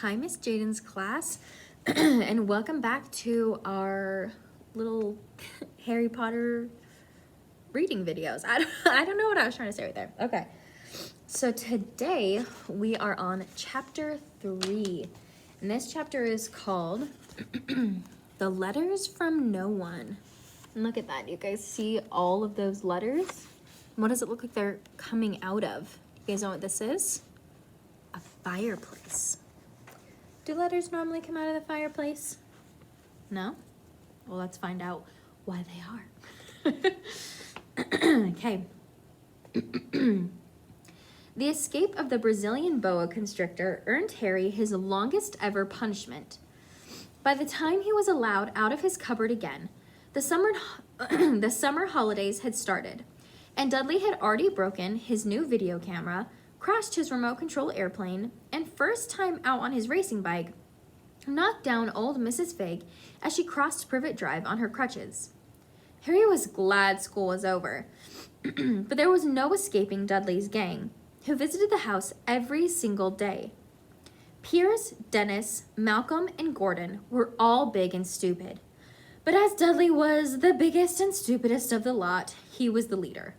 Hi, Miss Jayden's class, and welcome back to our little Harry Potter reading videos. I don't know what I was trying to say right there. Okay, so today we are on chapter 3, and this chapter is called The Letters from No One. And look at that. You guys see all of those letters? What does it look like they're coming out of? You guys know what this is? A fireplace. Do letters normally come out of the fireplace? No? Well, let's find out why they are. Okay. The escape of the Brazilian boa constrictor earned Harry his longest ever punishment. By the time he was allowed out of his cupboard again, the summer holidays had started, and Dudley had already broken his new video camera, crashed his remote control airplane, and first time out on his racing bike, knocked down old Mrs. Fig as she crossed Privet Drive on her crutches. Harry was glad school was over, but there was no escaping Dudley's gang, who visited the house every single day. Piers, Dennis, Malcolm, and Gordon were all big and stupid, but as Dudley was the biggest and stupidest of the lot, he was the leader.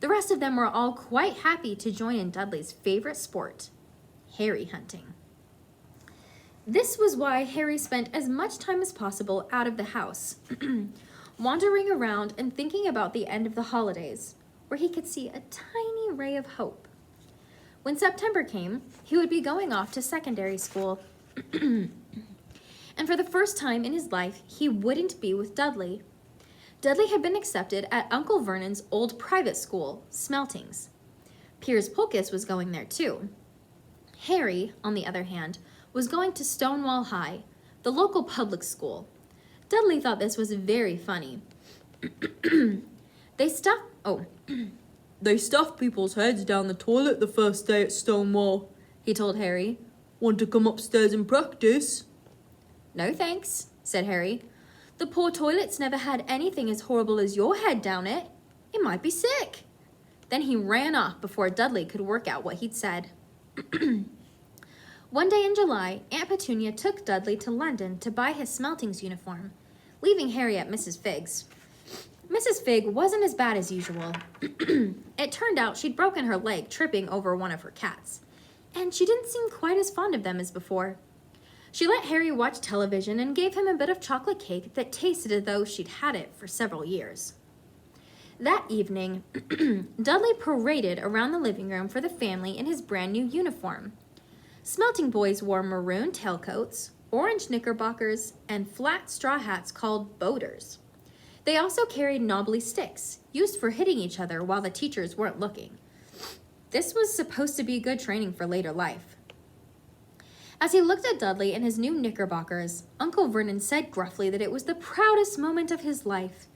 The rest of them were all quite happy to join in Dudley's favorite sport, Harry hunting. This was why Harry spent as much time as possible out of the house, wandering around and thinking about the end of the holidays, where he could see a tiny ray of hope. When September came, he would be going off to secondary school, and for the first time in his life, he wouldn't be with Dudley. Dudley had been accepted at Uncle Vernon's old private school, Smeltings. Piers Polkiss was going there too. Harry, on the other hand, was going to Stonewall High, the local public school. Dudley thought this was very funny. They stuffed people's heads down the toilet the first day at Stonewall, he told Harry. Want to come upstairs and practice? No thanks, said Harry. The poor toilets never had anything as horrible as your head down it. It might be sick. Then he ran off before Dudley could work out what he'd said. One day in July, Aunt Petunia took Dudley to London to buy his Smeltings uniform, leaving Harry at Mrs. Fig's. Mrs. Fig wasn't as bad as usual. It turned out she'd broken her leg tripping over one of her cats, and she didn't seem quite as fond of them as before. She let Harry watch television and gave him a bit of chocolate cake that tasted as though she'd had it for several years. That evening, Dudley paraded around the living room for the family in his brand new uniform. Smelting boys wore maroon tailcoats, orange knickerbockers, and flat straw hats called boaters. They also carried knobbly sticks, used for hitting each other while the teachers weren't looking. This was supposed to be good training for later life. As he looked at Dudley in his new knickerbockers, Uncle Vernon said gruffly that it was the proudest moment of his life.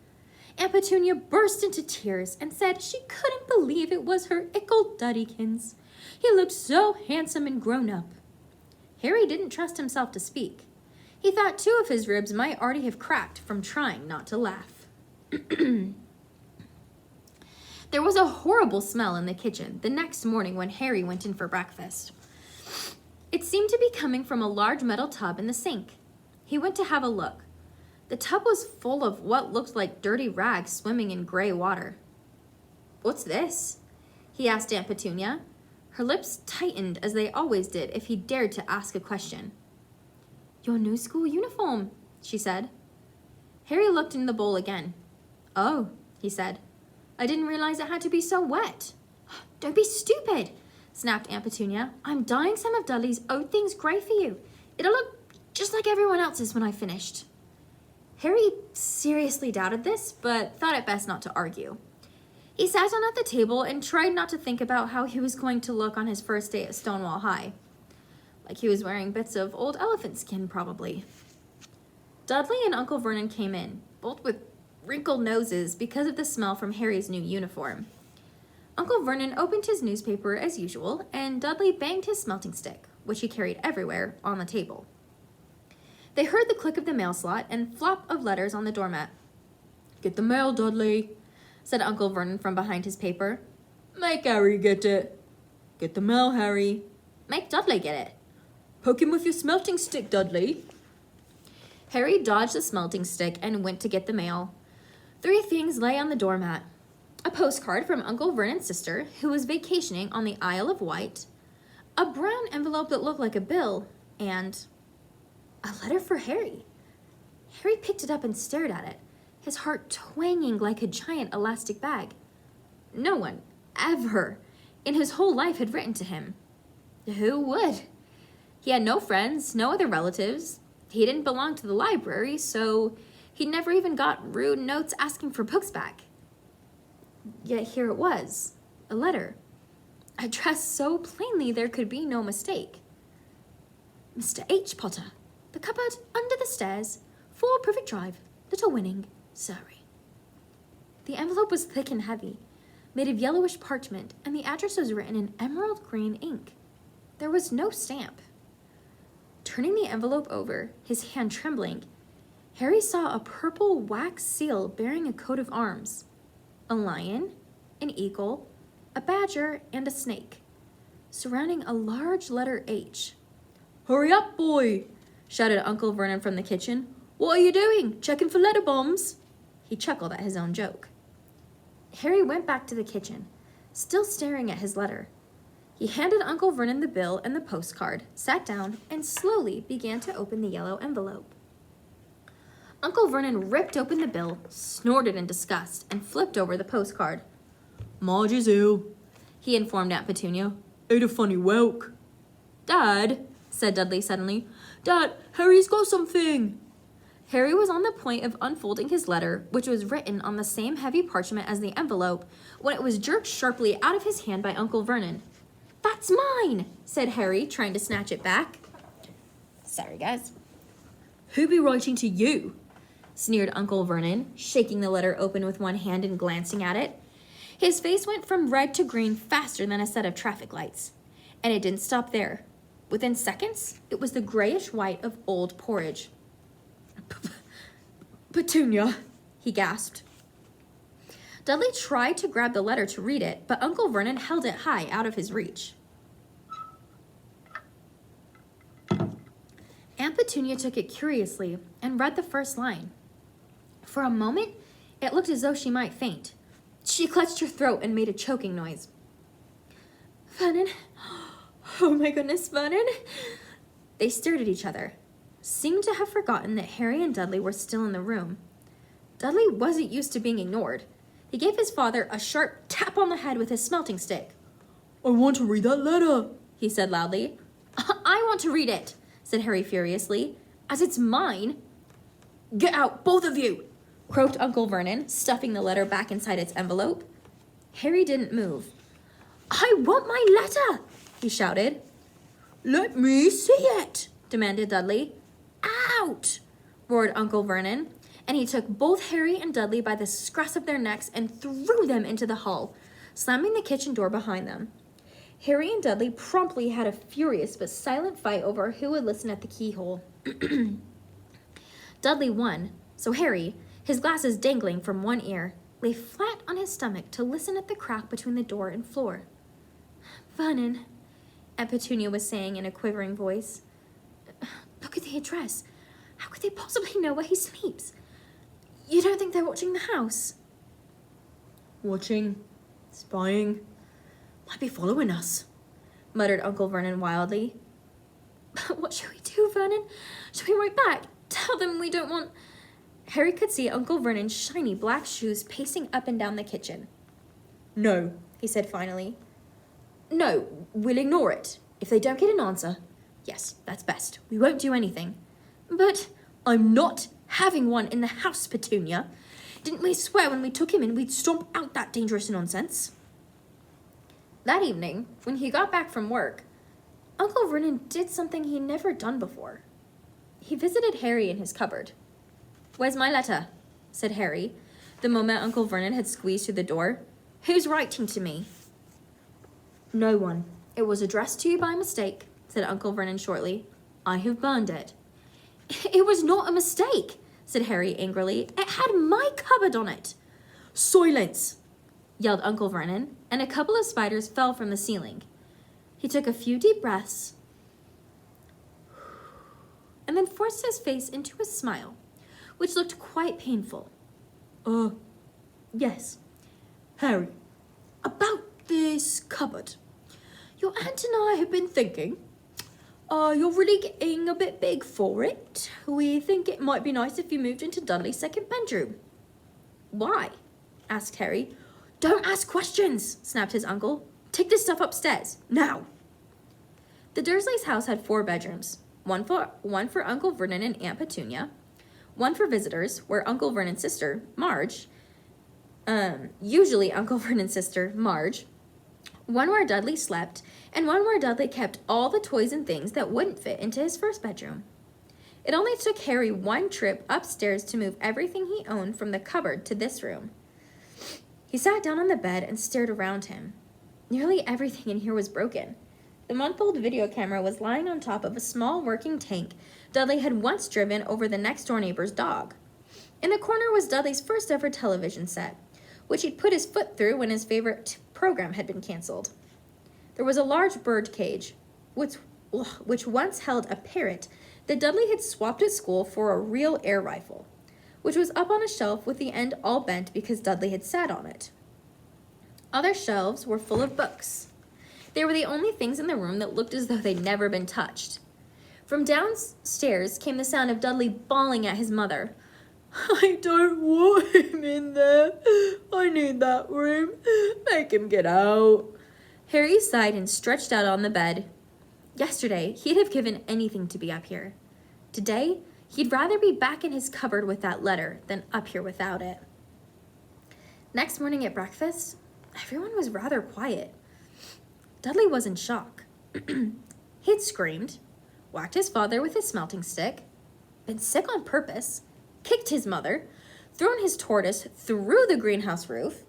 Aunt Petunia burst into tears and said she couldn't believe it was her ickle Duddykins. He looked so handsome and grown up. Harry didn't trust himself to speak. He thought 2 of his ribs might already have cracked from trying not to laugh. There was a horrible smell in the kitchen the next morning when Harry went in for breakfast. It seemed to be coming from a large metal tub in the sink. He went to have a look. The tub was full of what looked like dirty rags swimming in gray water. What's this? He asked Aunt Petunia. Her lips tightened as they always did if he dared to ask a question. Your new school uniform, she said. Harry looked in the bowl again. Oh, he said. I didn't realize it had to be so wet. Don't be stupid, snapped Aunt Petunia. I'm dyeing some of Dudley's old things grey for you. It'll look just like everyone else's when I've finished. Harry seriously doubted this, but thought it best not to argue. He sat down at the table and tried not to think about how he was going to look on his first day at Stonewall High. Like he was wearing bits of old elephant skin, probably. Dudley and Uncle Vernon came in, both with wrinkled noses because of the smell from Harry's new uniform. Uncle Vernon opened his newspaper as usual, and Dudley banged his smelting stick, which he carried everywhere, on the table. They heard the click of the mail slot and flop of letters on the doormat. Get the mail, Dudley, said Uncle Vernon from behind his paper. Make Harry get it. Get the mail, Harry. Make Dudley get it. Poke him with your smelting stick, Dudley. Harry dodged the smelting stick and went to get the mail. 3 things lay on the doormat. A postcard from Uncle Vernon's sister, who was vacationing on the Isle of Wight, a brown envelope that looked like a bill, and a letter for Harry. Harry picked it up and stared at it, his heart twanging like a giant elastic bag. No one, ever, in his whole life had written to him. Who would? He had no friends, no other relatives. He didn't belong to the library, so he never even got rude notes asking for books back. Yet here it was, a letter, addressed so plainly there could be no mistake. Mr. H. Potter, the cupboard under the stairs, 4 Privet Drive, Little Winning, Surrey. The envelope was thick and heavy, made of yellowish parchment, and the address was written in emerald green ink. There was no stamp. Turning the envelope over, his hand trembling, Harry saw a purple wax seal bearing a coat of arms. A lion, an eagle, a badger, and a snake, surrounding a large letter H. "Hurry up, boy!" shouted Uncle Vernon from the kitchen. "What are you doing? Checking for letter bombs?" He chuckled at his own joke. Harry went back to the kitchen, still staring at his letter. He handed Uncle Vernon the bill and the postcard, sat down, and slowly began to open the yellow envelope. Uncle Vernon ripped open the bill, snorted in disgust, and flipped over the postcard. "Marge is ill," he informed Aunt Petunia. "Ate a funny whelk." "Dad," said Dudley suddenly. "Dad, Harry's got something." Harry was on the point of unfolding his letter, which was written on the same heavy parchment as the envelope, when it was jerked sharply out of his hand by Uncle Vernon. "That's mine," said Harry, trying to snatch it back. "Sorry, guys." "Who be writing to you?" sneered Uncle Vernon, shaking the letter open with one hand and glancing at it. His face went from red to green faster than a set of traffic lights. And it didn't stop there. Within seconds, it was the grayish white of old porridge. "Petunia," he gasped. Dudley tried to grab the letter to read it, but Uncle Vernon held it high out of his reach. Aunt Petunia took it curiously and read the first line. For a moment, it looked as though she might faint. She clutched her throat and made a choking noise. "Vernon? Oh my goodness, Vernon!" They stared at each other, seemed to have forgotten that Harry and Dudley were still in the room. Dudley wasn't used to being ignored. He gave his father a sharp tap on the head with his smelting stick. "I want to read that letter," he said loudly. "I want to read it," said Harry furiously, "as it's mine." "Get out, both of you!" croaked Uncle Vernon, stuffing the letter back inside its envelope. Harry didn't move. "I want my letter!" he shouted. "Let me see it!" demanded Dudley. "Out!" roared Uncle Vernon, and he took both Harry and Dudley by the scruffs of their necks and threw them into the hall, slamming the kitchen door behind them. Harry and Dudley promptly had a furious but silent fight over who would listen at the keyhole. Dudley won, so Harry, his glasses dangling from one ear, lay flat on his stomach to listen at the crack between the door and floor. "Vernon," Aunt Petunia was saying in a quivering voice, "look at the address. How could they possibly know where he sleeps? You don't think they're watching the house?" "Watching, spying, might be following us," muttered Uncle Vernon wildly. "What shall we do, Vernon? Shall we write back? Tell them we don't want—" Harry could see Uncle Vernon's shiny black shoes pacing up and down the kitchen. "No," he said finally. "No, we'll ignore it. If they don't get an answer, yes, that's best. We won't do anything." "But—" "I'm not having one in the house, Petunia. Didn't we swear when we took him in we'd stomp out that dangerous nonsense?" That evening, when he got back from work, Uncle Vernon did something he'd never done before. He visited Harry in his cupboard. "Where's my letter?" said Harry, the moment Uncle Vernon had squeezed through the door. "Who's writing to me?" "No one. It was addressed to you by mistake," said Uncle Vernon shortly. "I have burned it." "It was not a mistake," said Harry angrily. "It had my cupboard on it." "Silence!" yelled Uncle Vernon, and a couple of spiders fell from the ceiling. He took a few deep breaths. forced his face into a smile, which looked quite painful. Yes. Harry, about this cupboard. Your aunt and I have been thinking, you're really getting a bit big for it. We think it might be nice if you moved into Dudley's second bedroom. Why? Asked Harry. Don't ask questions, snapped his uncle. Take this stuff upstairs, now. The Dursleys' house had 4 bedrooms, one for Uncle Vernon and Aunt Petunia, one for visitors, where Uncle Vernon's sister, Marge, usually Uncle Vernon's sister, Marge, one where Dudley slept, and one where Dudley kept all the toys and things that wouldn't fit into his first bedroom. It only took Harry one trip upstairs to move everything he owned from the cupboard to this room. He sat down on the bed and stared around him. Nearly everything in here was broken. The month-old video camera was lying on top of a small working tank Dudley had once driven over the next-door neighbor's dog. In the corner was Dudley's first-ever television set, which he'd put his foot through when his favorite program had been canceled. There was a large bird cage, which once held a parrot that Dudley had swapped at school for a real air rifle, which was up on a shelf with the end all bent because Dudley had sat on it. Other shelves were full of books. They were the only things in the room that looked as though they'd never been touched. From downstairs came the sound of Dudley bawling at his mother. I don't want him in there. I need that room. Make him get out. Harry sighed and stretched out on the bed. Yesterday, he'd have given anything to be up here. Today, he'd rather be back in his cupboard with that letter than up here without it. Next morning at breakfast, everyone was rather quiet. Dudley was in shock. He'd screamed, whacked his father with his smelting stick, been sick on purpose, kicked his mother, thrown his tortoise through the greenhouse roof,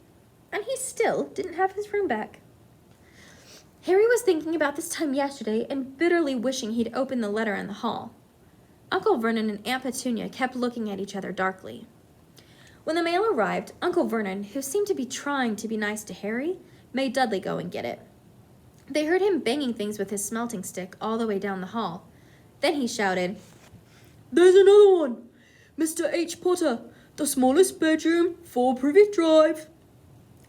and he still didn't have his room back. Harry was thinking about this time yesterday and bitterly wishing he'd opened the letter in the hall. Uncle Vernon and Aunt Petunia kept looking at each other darkly. When the mail arrived, Uncle Vernon, who seemed to be trying to be nice to Harry, made Dudley go and get it. They heard him banging things with his smelting stick all the way down the hall. Then he shouted, There's another one! Mr. H. Potter, the smallest bedroom, 4 Privet Drive.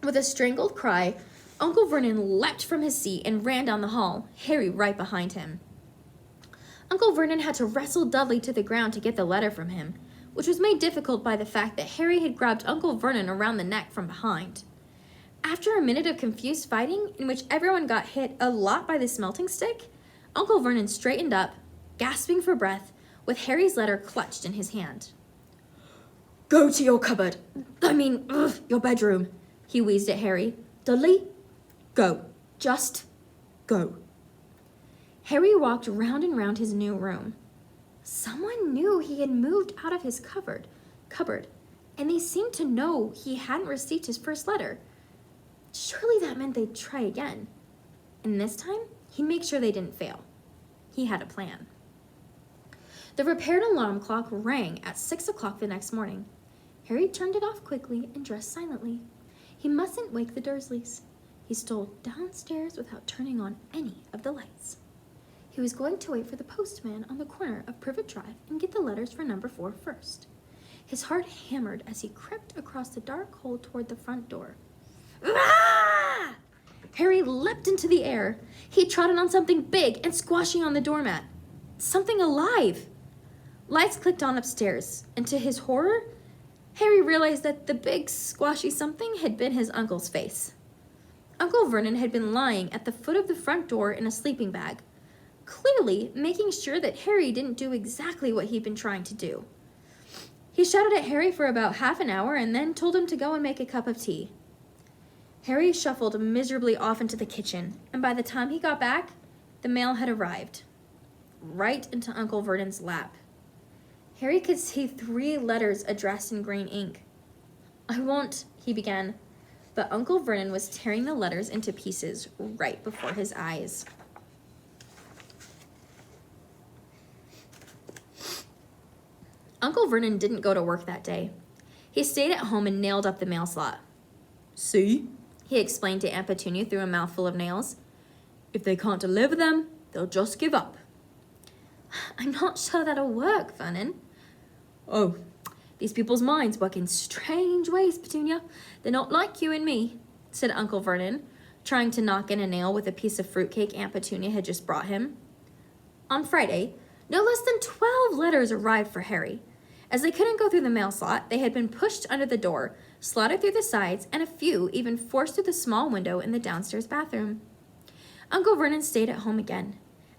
With a strangled cry, Uncle Vernon leapt from his seat and ran down the hall, Harry right behind him. Uncle Vernon had to wrestle Dudley to the ground to get the letter from him, which was made difficult by the fact that Harry had grabbed Uncle Vernon around the neck from behind. After a minute of confused fighting, in which everyone got hit a lot by the smelting stick, Uncle Vernon straightened up, gasping for breath, with Harry's letter clutched in his hand. Go to your cupboard. Your bedroom, he wheezed at Harry. Dudley, go. Just go. Harry walked round and round his new room. Someone knew he had moved out of his cupboard, and they seemed to know he hadn't received his first letter. Surely that meant they'd try again. And this time, he'd make sure they didn't fail. He had a plan. The repaired alarm clock rang at 6 o'clock the next morning. Harry turned it off quickly and dressed silently. He mustn't wake the Dursleys. He stole downstairs without turning on any of the lights. He was going to wait for the postman on the corner of Privet Drive and get the letters for number 4 first. His heart hammered as he crept across the dark hole toward the front door. Ah! Harry leapt into the air. He trotted on something big and squashy on the doormat. Something alive. Lights clicked on upstairs, and to his horror, Harry realized that the big squashy something had been his uncle's face. Uncle Vernon had been lying at the foot of the front door in a sleeping bag, clearly making sure that Harry didn't do exactly what he'd been trying to do. He shouted at Harry for about half an hour and then told him to go and make a cup of tea. Harry shuffled miserably off into the kitchen, and by the time he got back, the mail had arrived, right into Uncle Vernon's lap. Harry could see 3 letters addressed in green ink. I won't, he began, but Uncle Vernon was tearing the letters into pieces right before his eyes. Uncle Vernon didn't go to work that day. He stayed at home and nailed up the mail slot. See? He explained to Aunt Petunia through a mouthful of nails. If they can't deliver them, they'll just give up. I'm not sure that'll work, Vernon. Oh, these people's minds work in strange ways, Petunia. They're not like you and me, said Uncle Vernon, trying to knock in a nail with a piece of fruitcake Aunt Petunia had just brought him. On Friday, no less than 12 letters arrived for Harry. As they couldn't go through the mail slot, they had been pushed under the door, slotted through the sides, and a few even forced through the small window in the downstairs bathroom. Uncle Vernon stayed at home again.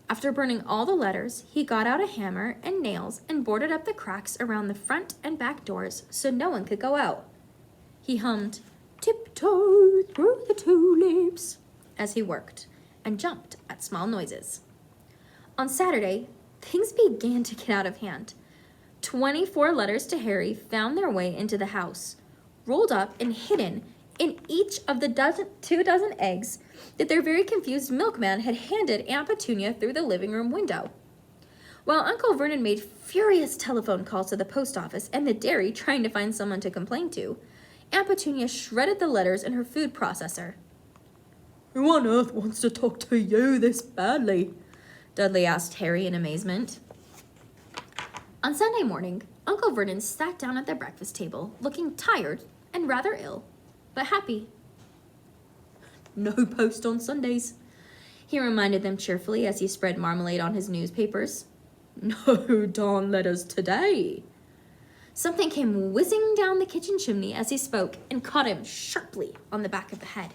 After burning all the letters, he got out a hammer and nails and boarded up the cracks around the front and back doors so no one could go out. He hummed, "Tiptoe through the tulips," as he worked, and jumped at small noises. On Saturday, things began to get out of hand. 24 letters to Harry found their way into the house, rolled up and hidden in each of the 2 dozen eggs that their very confused milkman had handed Aunt Petunia through the living room window. While Uncle Vernon made furious telephone calls to the post office and the dairy trying to find someone to complain to, Aunt Petunia shredded the letters in her food processor. "Who on earth wants to talk to you this badly?" Dudley asked Harry in amazement. On Sunday morning, Uncle Vernon sat down at the breakfast table, looking tired and rather ill, but happy. "No post on Sundays," he reminded them cheerfully as he spread marmalade on his newspapers. "No darn letters today." Something came whizzing down the kitchen chimney as he spoke and caught him sharply on the back of the head.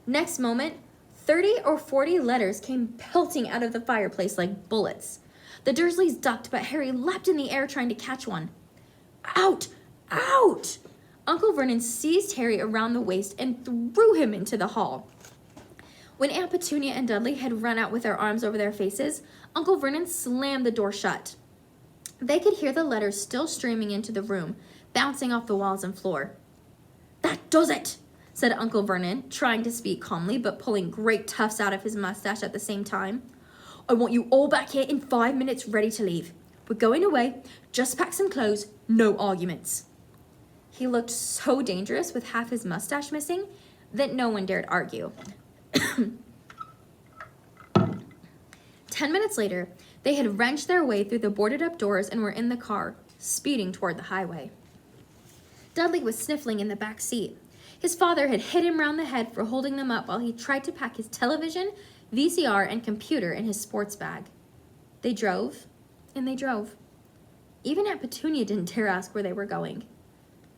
Next moment, 30 or 40 letters came pelting out of the fireplace like bullets. The Dursleys ducked, but Harry leapt in the air trying to catch one. "Out! Out!" Uncle Vernon seized Harry around the waist and threw him into the hall. When Aunt Petunia and Dudley had run out with their arms over their faces, Uncle Vernon slammed the door shut. They could hear the letters still streaming into the room, bouncing off the walls and floor. "That does it," said Uncle Vernon, trying to speak calmly but pulling great tufts out of his mustache at the same time. "I want you all back here in 5 minutes ready to leave. We're going away. Just pack some clothes. No arguments." He looked so dangerous with half his mustache missing that no one dared argue. 10 minutes later, they had wrenched their way through the boarded-up doors and were in the car, speeding toward the highway. Dudley was sniffling in the back seat. His father had hit him round the head for holding them up while he tried to pack his television, VCR, and computer in his sports bag. They drove, and they drove. Even Aunt Petunia didn't dare ask where they were going.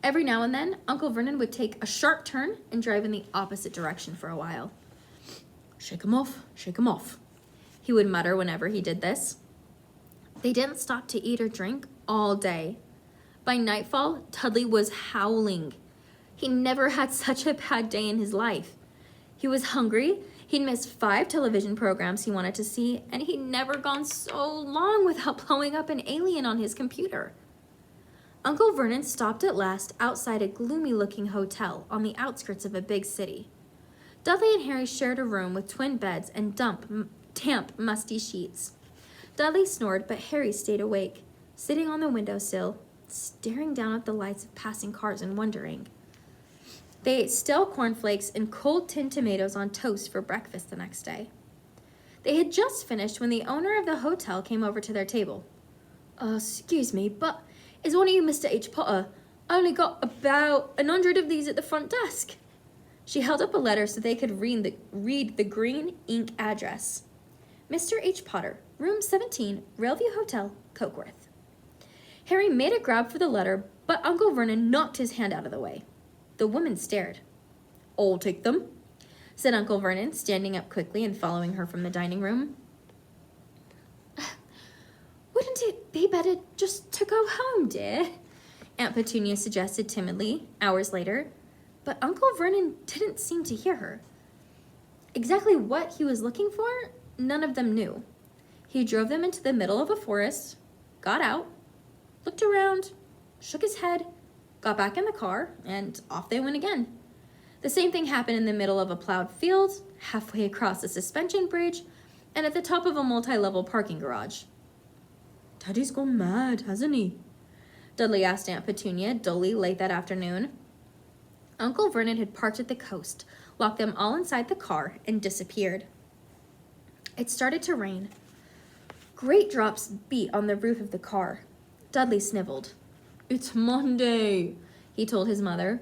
Every now and then, Uncle Vernon would take a sharp turn and drive in the opposite direction for a while. Shake 'em off," he would mutter whenever he did this. They didn't stop to eat or drink all day. By nightfall, Dudley was howling. He never had such a bad day in his life. He was hungry, he'd missed 5 television programs he wanted to see, and he'd never gone so long without blowing up an alien on his computer. Uncle Vernon stopped at last outside a gloomy-looking hotel on the outskirts of a big city. Dudley and Harry shared a room with twin beds and damp, musty sheets. Dudley snored, but Harry stayed awake, sitting on the windowsill, staring down at the lights of passing cars and wondering. They ate stale cornflakes and cold tinned tomatoes on toast for breakfast the next day. They had just finished when the owner of the hotel came over to their table. Excuse me, but is one of you Mr. H. Potter? I only got about 100 of these at the front desk." She held up a letter so they could read the green ink address. Mr. H. Potter, room 17, Railview Hotel, Cokeworth. Harry made a grab for the letter, but Uncle Vernon knocked his hand out of the way. The woman stared. "I'll take them," said Uncle Vernon, standing up quickly and following her from the dining room. "Wouldn't it be better just to go home, dear?" Aunt Petunia suggested timidly, hours later, but Uncle Vernon didn't seem to hear her. Exactly what he was looking for, none of them knew. He drove them into the middle of a forest, got out, looked around, shook his head, got back in the car, and off they went again. The same thing happened in the middle of a plowed field, halfway across a suspension bridge, and at the top of a multi-level parking garage. "Daddy's gone mad, hasn't he?" Dudley asked Aunt Petunia dully late that afternoon. Uncle Vernon had parked at the coast, locked them all inside the car, and disappeared. It started to rain. Great drops beat on the roof of the car. Dudley sniveled. It's Monday, he told his mother.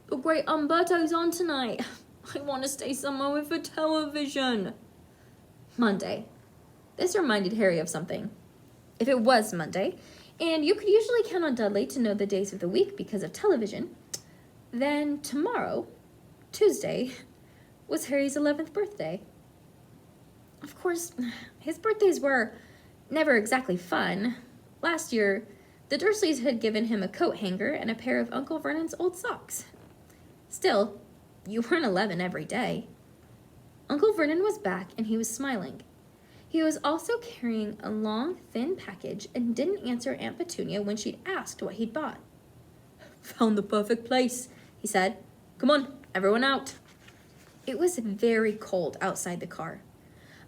The great Umberto's on tonight. I want to stay somewhere with a television. Monday. This reminded Harry of something. If it was Monday, and you could usually count on Dudley to know the days of the week because of television, then tomorrow, Tuesday, was Harry's 11th birthday. Of course, his birthdays were never exactly fun. Last year, the Dursleys had given him a coat hanger and a pair of Uncle Vernon's old socks. Still, you weren't 11 every day. Uncle Vernon was back and he was smiling. He was also carrying a long, thin package and didn't answer Aunt Petunia when she'd asked what he'd bought. Found the perfect place, he said. Come on, everyone out. It was very cold outside the car.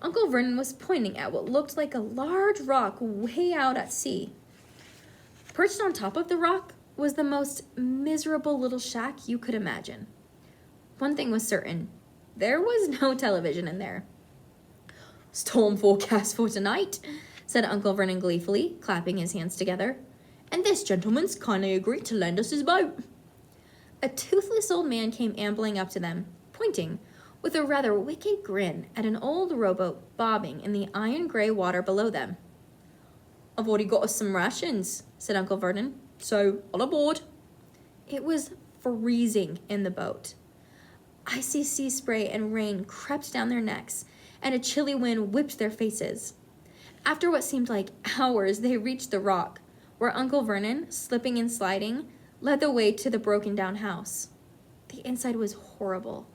Uncle Vernon was pointing at what looked like a large rock way out at sea. Perched on top of the rock was the most miserable little shack you could imagine. One thing was certain. There was no television in there. Storm forecast for tonight, said Uncle Vernon gleefully, clapping his hands together. And this gentleman's kindly agreed to lend us his boat. A toothless old man came ambling up to them, pointing, with a rather wicked grin, at an old rowboat bobbing in the iron-gray water below them. I've already got us some rations, said Uncle Vernon, so all aboard. It was freezing in the boat. Icy sea spray and rain crept down their necks, and a chilly wind whipped their faces. After what seemed like hours, they reached the rock, where Uncle Vernon, slipping and sliding, led the way to the broken-down house. The inside was horrible.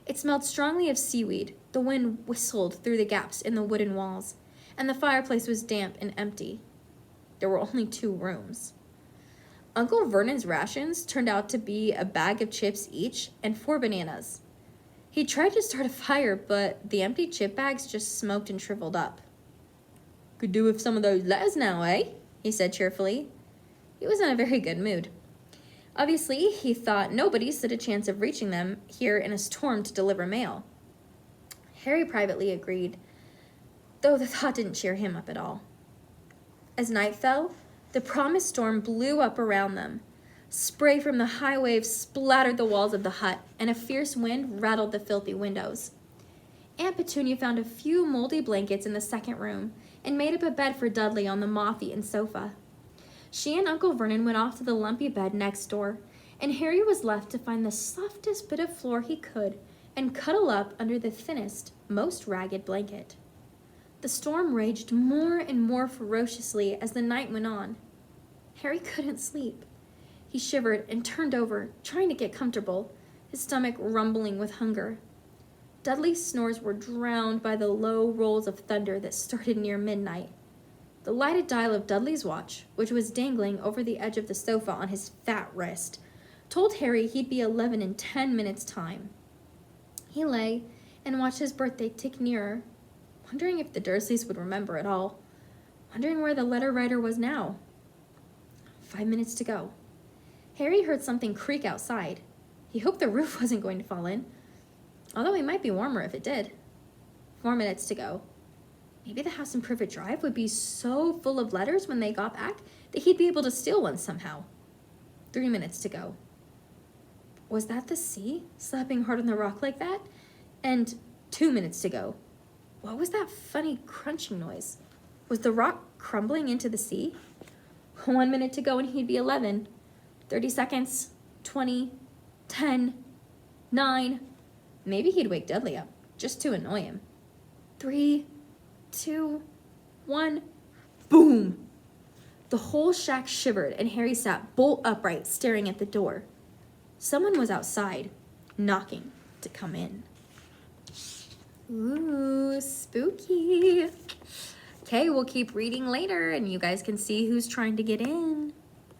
It smelled strongly of seaweed, the wind whistled through the gaps in the wooden walls, and the fireplace was damp and empty. There were only 2 rooms. Uncle Vernon's rations turned out to be a bag of chips each and 4 bananas. He tried to start a fire, but the empty chip bags just smoked and shriveled up. Could do with some of those letters now, eh? He said cheerfully. He was in a very good mood. Obviously, he thought nobody stood a chance of reaching them here in a storm to deliver mail. Harry privately agreed, though the thought didn't cheer him up at all. As night fell, the promised storm blew up around them. Spray from the high waves splattered the walls of the hut, and a fierce wind rattled the filthy windows. Aunt Petunia found a few moldy blankets in the second room and made up a bed for Dudley on the moth-eaten sofa. She and Uncle Vernon went off to the lumpy bed next door, and Harry was left to find the softest bit of floor he could and cuddle up under the thinnest, most ragged blanket. The storm raged more and more ferociously as the night went on. Harry couldn't sleep. He shivered and turned over, trying to get comfortable, his stomach rumbling with hunger. Dudley's snores were drowned by the low rolls of thunder that started near midnight. The lighted dial of Dudley's watch, which was dangling over the edge of the sofa on his fat wrist, told Harry he'd be 11 in 10 minutes' time. He lay and watched his birthday tick nearer, wondering if the Dursleys would remember it all, wondering where the letter writer was now. 5 minutes to go. Harry heard something creak outside. He hoped the roof wasn't going to fall in, although it might be warmer if it did. 4 minutes to go. Maybe the house in Privet Drive would be so full of letters when they got back that he'd be able to steal one somehow. 3 minutes to go. Was that the sea slapping hard on the rock like that? And 2 minutes to go. What was that funny crunching noise? Was the rock crumbling into the sea? 1 minute to go and he'd be 11. 30 seconds. 20. 10. 9. Maybe he'd wake Dudley up, just to annoy him. 3, 2, 1. Boom! The whole shack shivered and Harry sat bolt upright, staring at the door. Someone was outside, knocking to come in. Ooh, spooky. Okay, we'll keep reading later and you guys can see who's trying to get in.